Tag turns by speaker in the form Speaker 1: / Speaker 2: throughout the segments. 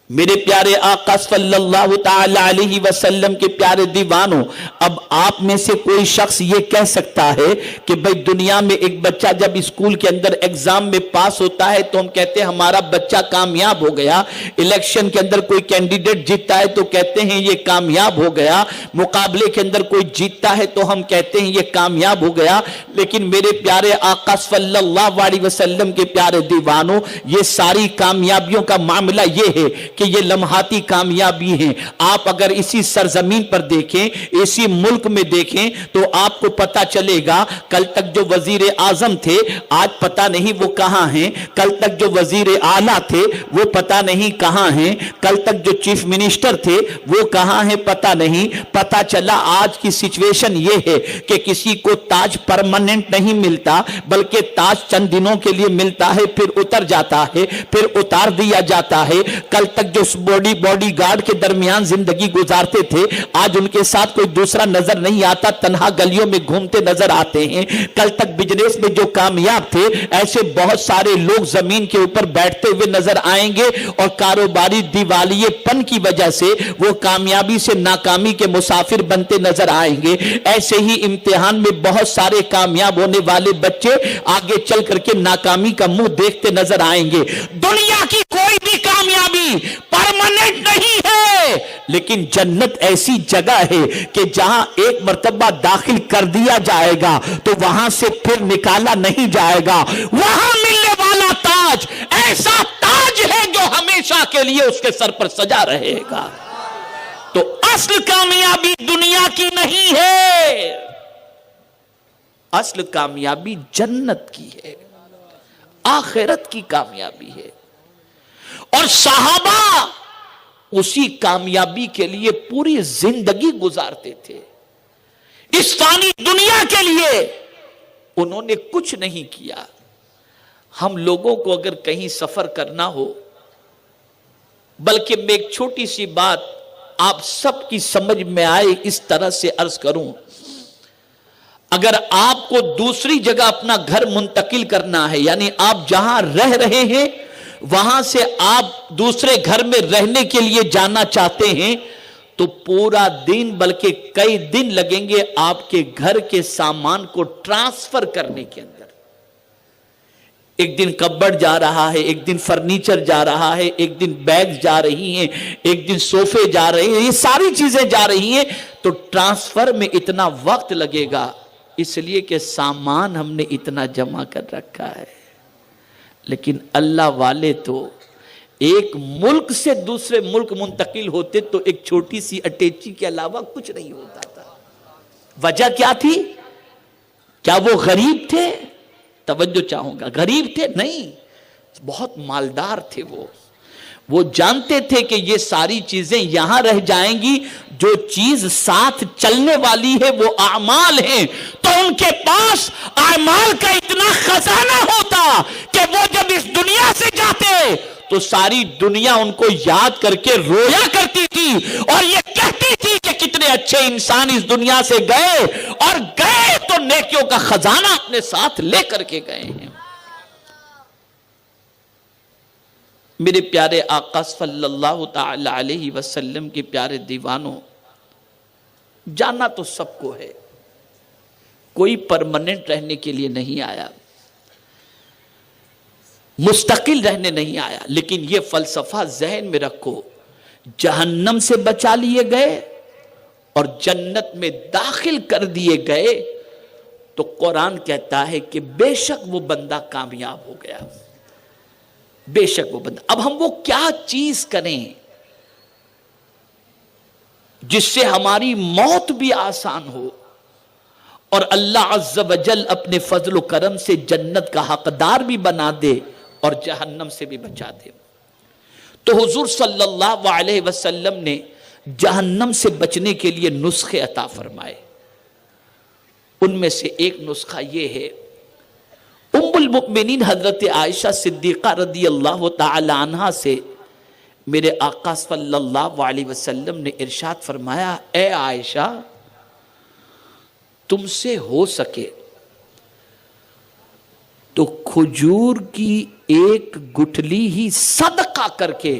Speaker 1: میرے پیارے آقا صلی اللہ تعالی علیہ وسلم کے پیارے دیوانوں، اب آپ میں سے کوئی شخص یہ کہہ سکتا ہے کہ بھئی دنیا میں ایک بچہ جب اسکول کے اندر ایگزام میں پاس ہوتا ہے تو ہم کہتے ہیں ہمارا بچہ کامیاب ہو گیا، الیکشن کے اندر کوئی کینڈیڈیٹ جیتتا ہے تو کہتے ہیں یہ کامیاب ہو گیا، مقابلے کے اندر کوئی جیتتا ہے تو ہم کہتے ہیں یہ کامیاب ہو گیا۔ لیکن میرے پیارے آقا صلی اللہ علیہ وسلم کے پیارے دیوانوں، یہ ساری کامیابیوں کا معاملہ یہ ہے کہ یہ لمحاتی کامیابی ہیں۔ آپ اگر اسی سرزمین پر دیکھیں، اسی ملک میں دیکھیں تو آپ کو پتا چلے گا کل تک جو وزیر اعظم تھے آج پتا نہیں وہ کہاں ہیں، کل تک جو وزیر اعلیٰ تھے وہ پتا نہیں کہاں ہیں، کل تک جو چیف منسٹر تھے وہ کہاں ہیں پتا نہیں۔ پتا چلا آج کی سچویشن یہ ہے کہ کسی کو تاج پرماننٹ نہیں ملتا، بلکہ تاج چند دنوں کے لیے ملتا ہے، پھر اتر جاتا ہے، پھر اتار دیا جاتا ہے۔ کل تک جو باڈی گارڈ کے درمیان زندگی گزارتے تھے آج ان کے ساتھ کوئی دوسرا نظر نہیں آتا، تنہا گلیوں میں گھومتے نظر آتے ہیں۔ کل تک بزنس میں جو کامیاب تھے ایسے بہت سارے لوگ زمین کے اوپر بیٹھتے ہوئے نظر آئیں گے، اور کاروباری دیوالیے پن کی وجہ سے وہ کامیابی سے ناکامی کے مسافر بنتے نظر آئیں گے۔ ایسے ہی امتحان میں بہت سارے کامیاب ہونے والے بچے آگے چل کر کے ناکامی کا منہ دیکھتے نظر آئیں گے۔ دنیا کی کوئی بھی کامیابی پرماننٹ نہیں ہے، لیکن جنت ایسی جگہ ہے کہ جہاں ایک مرتبہ داخل کر دیا جائے گا تو وہاں سے پھر نکالا نہیں جائے گا۔ وہاں ملنے والا تاج ایسا تاج ہے جو ہمیشہ کے لیے اس کے سر پر سجا رہے گا۔ تو اصل کامیابی دنیا کی نہیں ہے، اصل کامیابی جنت کی ہے، آخرت کی کامیابی ہے۔ اور صحابہ اسی کامیابی کے لیے پوری زندگی گزارتے تھے۔ اس فانی دنیا کے لیے انہوں نے کچھ نہیں کیا۔ ہم لوگوں کو اگر کہیں سفر کرنا ہو، بلکہ میں ایک چھوٹی سی بات آپ سب کی سمجھ میں آئے اس طرح سے عرض کروں، اگر آپ کو دوسری جگہ اپنا گھر منتقل کرنا ہے، یعنی آپ جہاں رہ رہے ہیں وہاں سے آپ دوسرے گھر میں رہنے کے لیے جانا چاہتے ہیں تو پورا دن بلکہ کئی دن لگیں گے آپ کے گھر کے سامان کو ٹرانسفر کرنے کے اندر۔ ایک دن کبڈ جا رہا ہے، ایک دن فرنیچر جا رہا ہے، ایک دن بیگ جا رہی ہیں، ایک دن صوفے جا رہے ہیں، یہ ساری چیزیں جا رہی ہیں، تو ٹرانسفر میں اتنا وقت لگے گا، اس لیے کہ سامان ہم نے اتنا جمع کر رکھا ہے۔ لیکن اللہ والے تو ایک ملک سے دوسرے ملک منتقل ہوتے تو ایک چھوٹی سی اٹیچی کے علاوہ کچھ نہیں ہوتا تھا۔ وجہ کیا تھی؟ کیا وہ غریب تھے؟ توجہ چاہوں گا، غریب تھے؟ نہیں، بہت مالدار تھے۔ وہ جانتے تھے کہ یہ ساری چیزیں یہاں رہ جائیں گی، جو چیز ساتھ چلنے والی ہے وہ اعمال ہیں، تو ان کے پاس اعمال کا اتنا خزانہ ہوتا کہ وہ جب اس دنیا سے جاتے تو ساری دنیا ان کو یاد کر کے رویا کرتی تھی اور یہ کہتی تھی کہ کتنے اچھے انسان اس دنیا سے گئے، اور گئے تو نیکیوں کا خزانہ اپنے ساتھ لے کر کے گئے ہیں۔ میرے پیارے آقا صلی اللہ تعالی علیہ وسلم کے پیارے دیوانوں، جانا تو سب کو ہے، کوئی پرماننٹ رہنے کے لیے نہیں آیا، مستقل رہنے نہیں آیا، لیکن یہ فلسفہ ذہن میں رکھو، جہنم سے بچا لیے گئے اور جنت میں داخل کر دیے گئے تو قرآن کہتا ہے کہ بے شک وہ بندہ کامیاب ہو گیا، بے شک وہ بندہ۔ اب ہم وہ کیا چیز کریں جس سے ہماری موت بھی آسان ہو اور اللہ عز و جل اپنے فضل و کرم سے جنت کا حقدار بھی بنا دے اور جہنم سے بھی بچا دے؟ تو حضور صلی اللہ علیہ وسلم نے جہنم سے بچنے کے لیے نسخے عطا فرمائے۔ ان میں سے ایک نسخہ یہ ہے، ام المؤمنین حضرت عائشہ صدیقہ رضی اللہ تعالی عنہا سے میرے آقا صلی اللہ علیہ وسلم نے ارشاد فرمایا، اے عائشہ، تم سے ہو سکے تو کھجور کی ایک گٹھلی ہی صدقہ کر کے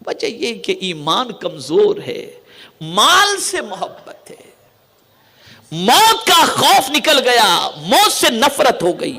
Speaker 1: وجہ یہ کہ ایمان کمزور ہے، مال سے محبت ہے، موت کا خوف نکل گیا، موت سے نفرت ہو گئی۔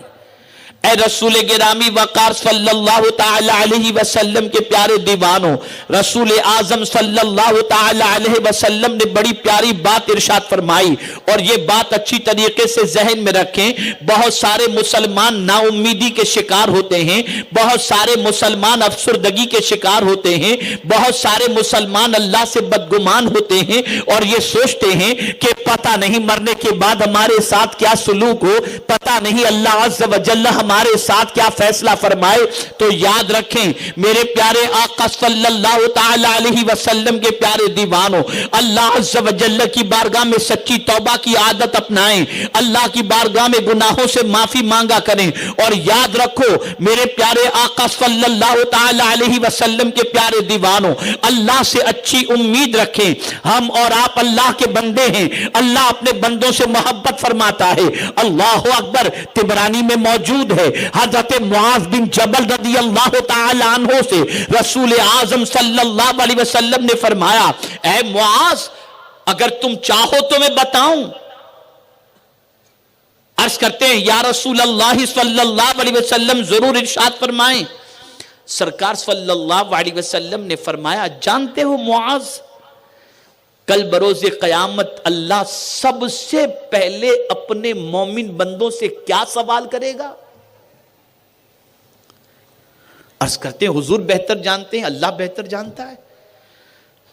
Speaker 1: اے رسول گرامی وقار صلی اللہ تعالی علیہ وسلم کے پیارے دیوانوں، رسول اعظم صلی اللہ تعالی علیہ وسلم نے بڑی پیاری بات ارشاد فرمائی، اور یہ بات اچھی طریقے سے ذہن میں رکھیں۔ بہت سارے مسلمان نا امیدی کے شکار ہوتے ہیں، بہت سارے مسلمان افسردگی کے شکار ہوتے ہیں، بہت سارے مسلمان اللہ سے بدگمان ہوتے ہیں اور یہ سوچتے ہیں کہ پتہ نہیں مرنے کے بعد ہمارے ساتھ کیا سلوک ہو، پتہ نہیں اللہ عز و جل ہمارے ساتھ کیا فیصلہ فرمائے۔ تو یاد رکھیں میرے پیارے آقا صلی اللہ تعالی علیہ وسلم کے پیارے دیوانوں، اللہ عز و جل کی بارگاہ میں سچی توبہ کی عادت اپنائیں، اللہ کی بارگاہ میں گناہوں سے معافی مانگا کریں، اور یاد رکھو میرے پیارے آقا صلی اللہ تعالی علیہ وسلم کے پیارے دیوانوں، اللہ سے اچھی امید رکھیں۔ ہم اور آپ اللہ کے بندے ہیں، اللہ اپنے بندوں سے محبت فرماتا ہے۔ اللہ اکبر، طبرانی میں موجود ہے، حضرت معاذ بن جبل رضی اللہ تعالی عنہ سے رسول اعظم صلی اللہ علیہ وسلم نے فرمایا، اے معاذ اگر تم چاہو تو میں بتاؤں؟ عرض کرتے ہیں یا رسول اللہ صلی اللہ علیہ وسلم ضرور ارشاد فرمائیں۔ سرکار صلی اللہ علیہ وسلم نے فرمایا، جانتے ہو معاذ کل بروز قیامت اللہ سب سے پہلے اپنے مومن بندوں سے کیا سوال کرے گا؟ عرض کرتے ہیں حضور بہتر جانتے ہیں، اللہ بہتر جانتا ہے۔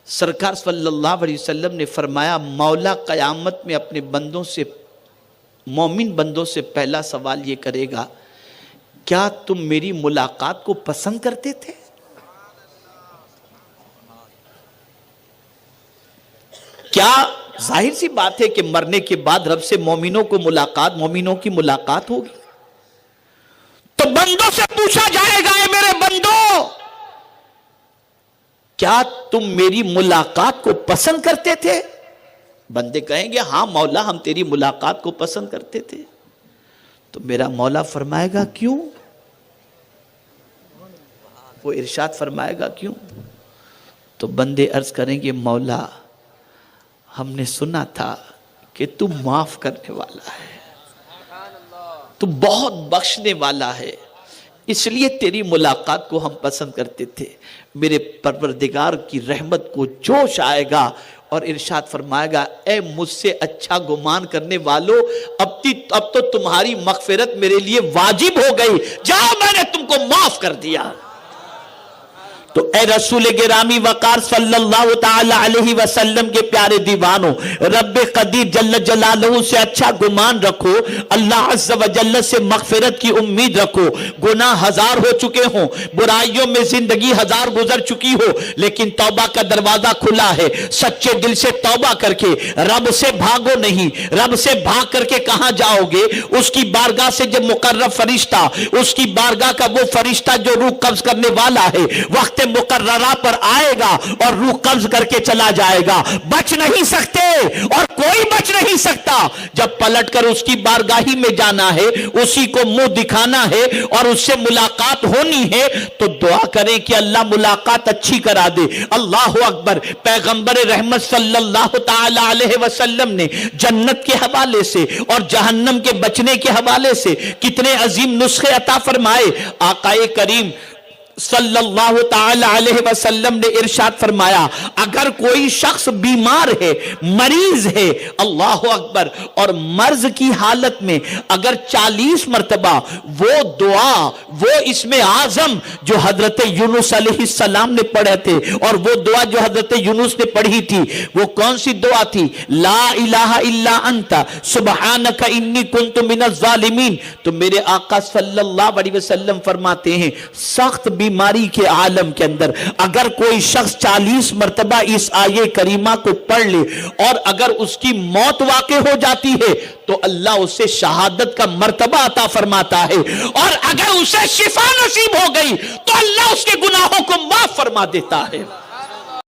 Speaker 1: سرکار صلی اللہ علیہ وسلم نے فرمایا، مولا قیامت میں اپنے بندوں سے، مومن بندوں سے پہلا سوال یہ کرے گا، کیا تم میری ملاقات کو پسند کرتے تھے؟ کیا ظاہر سی بات ہے کہ مرنے کے بعد رب سے مومنوں کو ملاقات، مومنوں کی ملاقات ہوگی، تو بندوں سے پوچھا جائے گا، اے میرے بندوں کیا تم میری ملاقات کو پسند کرتے تھے؟ بندے کہیں گے ہاں مولا ہم تیری ملاقات کو پسند کرتے تھے۔ تو میرا مولا فرمائے گا کیوں؟ وہ ارشاد فرمائے گا کیوں؟ تو بندے عرض کریں گے مولا ہم نے سنا تھا کہ تو معاف کرنے والا ہے، تو بہت بخشنے والا ہے، اس لیے تیری ملاقات کو ہم پسند کرتے تھے۔ میرے پروردگار کی رحمت کو جوش آئے گا اور ارشاد فرمائے گا، اے مجھ سے اچھا گمان کرنے والو، اب تو تمہاری مغفرت میرے لیے واجب ہو گئی، جاؤ میں نے تم کو معاف کر دیا۔ تو اے رسول گرامی وقار صلی اللہ تعالی علیہ وسلم کے پیارے دیوانوں، رب قدیر جل جلالہ سے اچھا گمان رکھو، اللہ عز و جل سے مغفرت کی امید رکھو۔ گناہ ہزار ہو چکے ہوں، برائیوں میں زندگی ہزار گزر چکی ہو، لیکن توبہ کا دروازہ کھلا ہے۔ سچے دل سے توبہ کر کے رب سے بھاگو نہیں۔ رب سے بھاگ کر کے کہاں جاؤ گے؟ اس کی بارگاہ سے جب مقرب فرشتہ، اس کی بارگاہ کا وہ فرشتہ جو روح قبض کرنے والا ہے، وقت مقررہ پر آئے گا اور روح قبض کر کے چلا جائے گا، بچ نہیں سکتے اور کوئی بچ نہیں سکتا۔ جب پلٹ کر اس کی بارگاہی میں جانا ہے، اسی کو منہ دکھانا ہے اور اس سے ملاقات ہونی ہے، تو دعا کریں کہ اللہ ملاقات اچھی کرا دے۔ اللہ اکبر۔ پیغمبر رحمت صلی اللہ تعالی علیہ وسلم نے جنت کے حوالے سے اور جہنم کے بچنے کے حوالے سے کتنے عظیم نسخے عطا فرمائے۔ آقا کریم صلی اللہ تعالی علیہ وسلم نے ارشاد فرمایا، اگر کوئی شخص بیمار ہے، مریض ہے، اللہ اکبر، اور مرض کی حالت میں اگر 40 مرتبہ وہ دعا، وہ اسم اعظم جو حضرت یونس علیہ السلام نے پڑھے تھے، اور وہ دعا جو حضرت یونس نے پڑھی تھی، وہ کون سی دعا تھی؟ لا الہ الا انت سبحانک انی کنت من الظالمین۔ تو میرے آقا صلی اللہ علیہ وسلم فرماتے ہیں، سخت بیماری کے عالم کے اندر اگر کوئی شخص 40 مرتبہ اس آیے کریمہ کو پڑھ لے اور اگر اس کی موت واقع ہو جاتی ہے تو اللہ اسے شہادت کا مرتبہ عطا فرماتا ہے، اور اگر اسے شفا نصیب ہو گئی تو اللہ اس کے گناہوں کو معاف فرما دیتا ہے۔